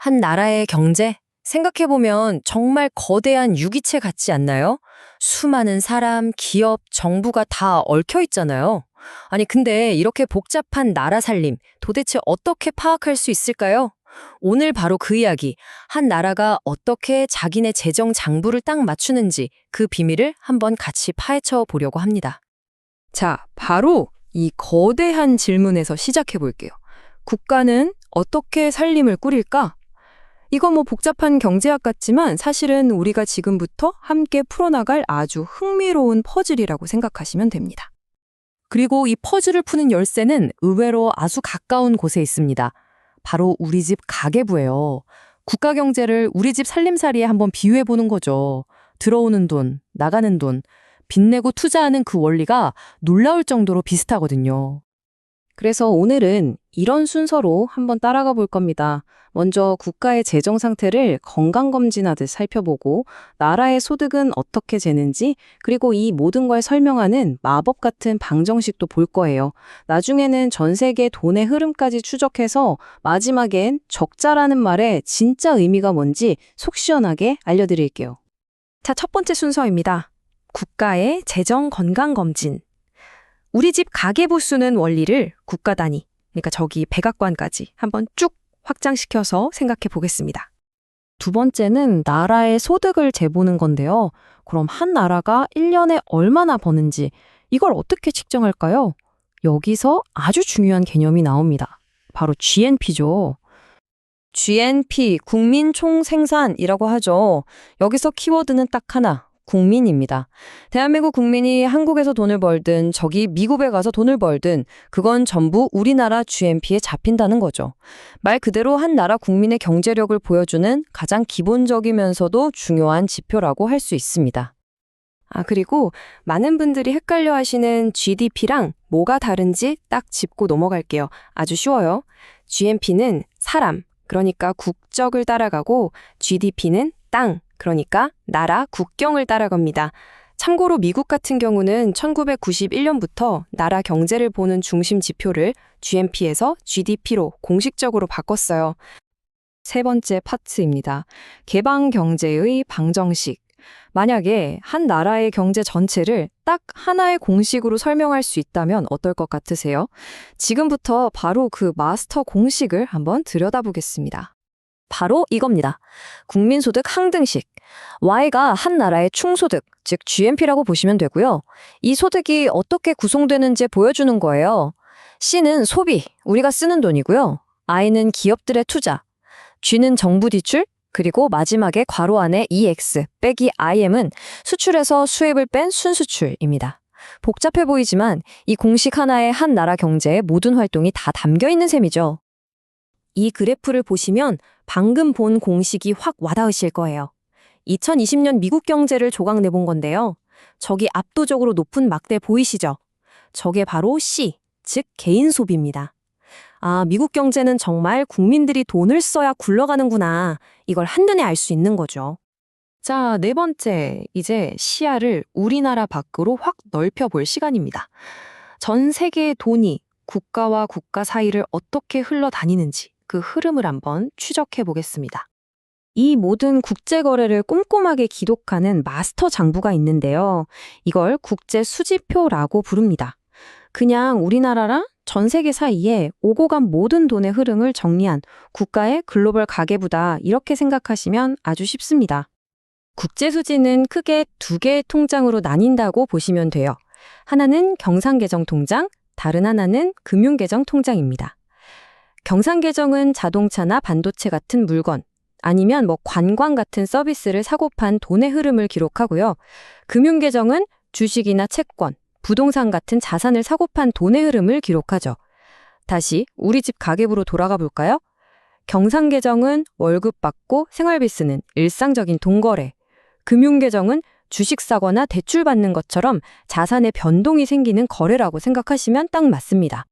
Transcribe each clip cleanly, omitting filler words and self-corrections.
한 나라의 경제? 생각해보면 정말 거대한 유기체 같지 않나요? 수많은 사람, 기업, 정부가 다 얽혀 있잖아요. 아니, 근데 이렇게 복잡한 나라 살림 도대체 어떻게 파악할 수 있을까요? 오늘 바로 그 이야기, 한 나라가 어떻게 자기네 재정 장부를 딱 맞추는지 그 비밀을 한번 같이 파헤쳐 보려고 합니다. 자, 바로 이 거대한 질문에서 시작해 볼게요. 국가는 어떻게 살림을 꾸릴까? 이거 뭐 복잡한 경제학 같지만 사실은 우리가 지금부터 함께 풀어나갈 아주 흥미로운 퍼즐이라고 생각하시면 됩니다. 그리고 이 퍼즐을 푸는 열쇠는 의외로 아주 가까운 곳에 있습니다. 바로 우리 집 가계부예요. 국가 경제를 우리 집 살림살이에 한번 비유해 보는 거죠. 들어오는 돈, 나가는 돈, 빚내고 투자하는 그 원리가 놀라울 정도로 비슷하거든요. 그래서 오늘은 이런 순서로 한번 따라가 볼 겁니다. 먼저 국가의 재정 상태를 건강검진하듯 살펴보고 나라의 소득은 어떻게 재는지 그리고 이 모든 걸 설명하는 마법 같은 방정식도 볼 거예요. 나중에는 전 세계 돈의 흐름까지 추적해서 마지막엔 적자라는 말의 진짜 의미가 뭔지 속 시원하게 알려드릴게요. 자, 첫 번째 순서입니다. 국가의 재정 건강검진. 우리 집 가계부 쓰는 원리를 국가 단위, 그러니까 저기 백악관까지 한번 쭉 확장시켜서 생각해 보겠습니다. 두 번째는 나라의 소득을 재보는 건데요. 그럼 한 나라가 1년에 얼마나 버는지 이걸 어떻게 측정할까요? 여기서 아주 중요한 개념이 나옵니다. 바로 GNP죠. GNP, 국민 총생산이라고 하죠. 여기서 키워드는 딱 하나. 국민입니다. 대한민국 국민이 한국에서 돈을 벌든 저기 미국에 가서 돈을 벌든 그건 전부 우리나라 GNP에 잡힌다는 거죠. 말 그대로 한 나라 국민의 경제력을 보여주는 가장 기본적이면서도 중요한 지표라고 할 수 있습니다. 그리고 많은 분들이 헷갈려 하시는 GDP랑 뭐가 다른지 딱 짚고 넘어갈게요. 아주 쉬워요. GNP는 사람, 그러니까 국적을 따라가고 GDP는 땅, 그러니까 나라 국경을 따라갑니다. 참고로 미국 같은 경우는 1991년부터 나라 경제를 보는 중심 지표를 GNP에서 GDP로 공식적으로 바꿨어요. 세 번째 파트입니다. 개방 경제의 방정식. 만약에 한 나라의 경제 전체를 딱 하나의 공식으로 설명할 수 있다면 어떨 것 같으세요? 지금부터 바로 그 마스터 공식을 한번 들여다보겠습니다. 바로 이겁니다. 국민소득 항등식. Y가 한 나라의 충소득, 즉 GNP라고 보시면 되고요. 이 소득이 어떻게 구성되는지 보여주는 거예요. C는 소비, 우리가 쓰는 돈이고요. I는 기업들의 투자, G는 정부 지출, 그리고 마지막에 괄호 안에 EX 빼기 IM은 수출에서 수입을 뺀 순수출입니다. 복잡해 보이지만 이 공식 하나에 한 나라 경제의 모든 활동이 다 담겨 있는 셈이죠. 이 그래프를 보시면 방금 본 공식이 확 와닿으실 거예요. 2020년 미국 경제를 조각 내본 건데요. 저기 압도적으로 높은 막대 보이시죠? 저게 바로 C, 즉 개인 소비입니다. 미국 경제는 정말 국민들이 돈을 써야 굴러가는구나. 이걸 한눈에 알 수 있는 거죠. 자, 네 번째, 이제 시야를 우리나라 밖으로 확 넓혀볼 시간입니다. 전 세계의 돈이 국가와 국가 사이를 어떻게 흘러다니는지 그 흐름을 한번 추적해 보겠습니다. 이 모든 국제 거래를 꼼꼼하게 기록하는 마스터 장부가 있는데요. 이걸 국제 수지표라고 부릅니다. 그냥 우리나라랑 전 세계 사이에 오고 간 모든 돈의 흐름을 정리한 국가의 글로벌 가계부다 이렇게 생각하시면 아주 쉽습니다. 국제 수지는 크게 두 개의 통장으로 나뉜다고 보시면 돼요. 하나는 경상계정통장, 다른 하나는 금융계정통장입니다. 경상계정은 자동차나 반도체 같은 물건, 아니면 관광 같은 서비스를 사고 판 돈의 흐름을 기록하고요. 금융계정은 주식이나 채권, 부동산 같은 자산을 사고 판 돈의 흐름을 기록하죠. 다시 우리 집 가계부로 돌아가 볼까요? 경상계정은 월급 받고 생활비 쓰는 일상적인 돈거래, 금융계정은 주식 사거나 대출 받는 것처럼 자산의 변동이 생기는 거래라고 생각하시면 딱 맞습니다.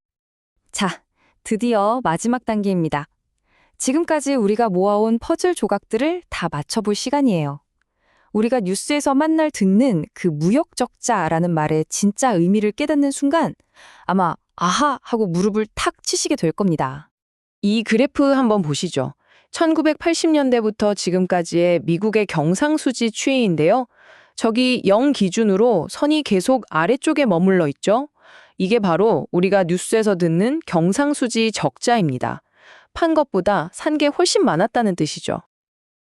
자, 드디어 마지막 단계입니다. 지금까지 우리가 모아온 퍼즐 조각들을 다 맞춰볼 시간이에요. 우리가 뉴스에서 만날 듣는 그 무역적자라는 말의 진짜 의미를 깨닫는 순간 아마 아하 하고 무릎을 탁 치시게 될 겁니다. 이 그래프 한번 보시죠. 1980년대부터 지금까지의 미국의 경상수지 추이인데요. 저기 0 기준으로 선이 계속 아래쪽에 머물러 있죠. 이게 바로 우리가 뉴스에서 듣는 경상수지 적자입니다. 판 것보다 산 게 훨씬 많았다는 뜻이죠.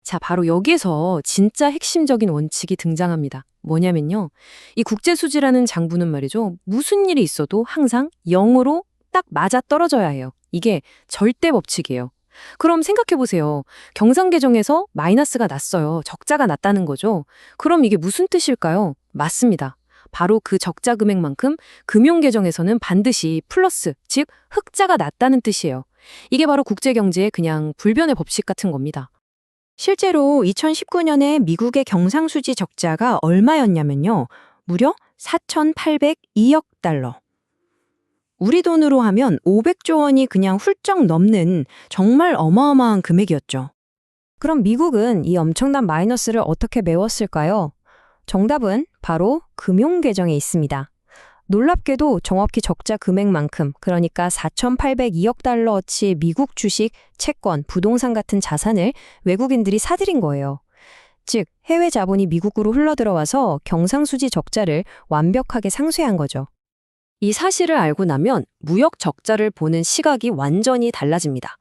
자, 바로 여기에서 진짜 핵심적인 원칙이 등장합니다. 뭐냐면요. 이 국제수지라는 장부는 말이죠. 무슨 일이 있어도 항상 0으로 딱 맞아 떨어져야 해요. 이게 절대 법칙이에요. 그럼 생각해보세요. 경상계정에서 마이너스가 났어요. 적자가 났다는 거죠. 그럼 이게 무슨 뜻일까요? 맞습니다. 바로 그 적자 금액만큼 금융계정에서는 반드시 플러스, 즉 흑자가 났다는 뜻이에요. 이게 바로 국제경제의 그냥 불변의 법칙 같은 겁니다. 실제로 2019년에 미국의 경상수지 적자가 얼마였냐면요. 무려 4,802억 달러. 우리 돈으로 하면 500조 원이 그냥 훌쩍 넘는 정말 어마어마한 금액이었죠. 그럼 미국은 이 엄청난 마이너스를 어떻게 메웠을까요? 정답은 바로 금융계정에 있습니다. 놀랍게도 정확히 적자 금액만큼, 그러니까 4,802억 달러어치 미국 주식, 채권, 부동산 같은 자산을 외국인들이 사들인 거예요. 즉, 해외 자본이 미국으로 흘러들어와서 경상수지 적자를 완벽하게 상쇄한 거죠. 이 사실을 알고 나면 무역 적자를 보는 시각이 완전히 달라집니다.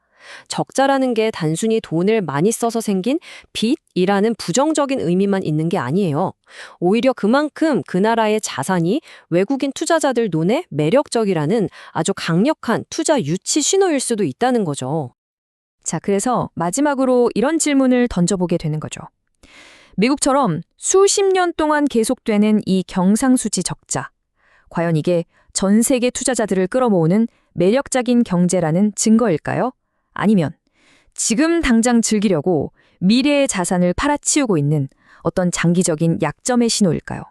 적자라는 게 단순히 돈을 많이 써서 생긴 빚이라는 부정적인 의미만 있는 게 아니에요. 오히려 그만큼 그 나라의 자산이 외국인 투자자들 눈에 매력적이라는 아주 강력한 투자 유치 신호일 수도 있다는 거죠. 자, 그래서 마지막으로 이런 질문을 던져보게 되는 거죠. 미국처럼 수십 년 동안 계속되는 이 경상수지 적자. 과연 이게 전 세계 투자자들을 끌어모으는 매력적인 경제라는 증거일까요? 아니면 지금 당장 즐기려고 미래의 자산을 팔아치우고 있는 어떤 장기적인 약점의 신호일까요?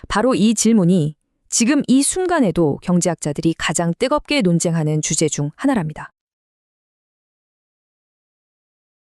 바로 이 질문이 지금 이 순간에도 경제학자들이 가장 뜨겁게 논쟁하는 주제 중 하나랍니다.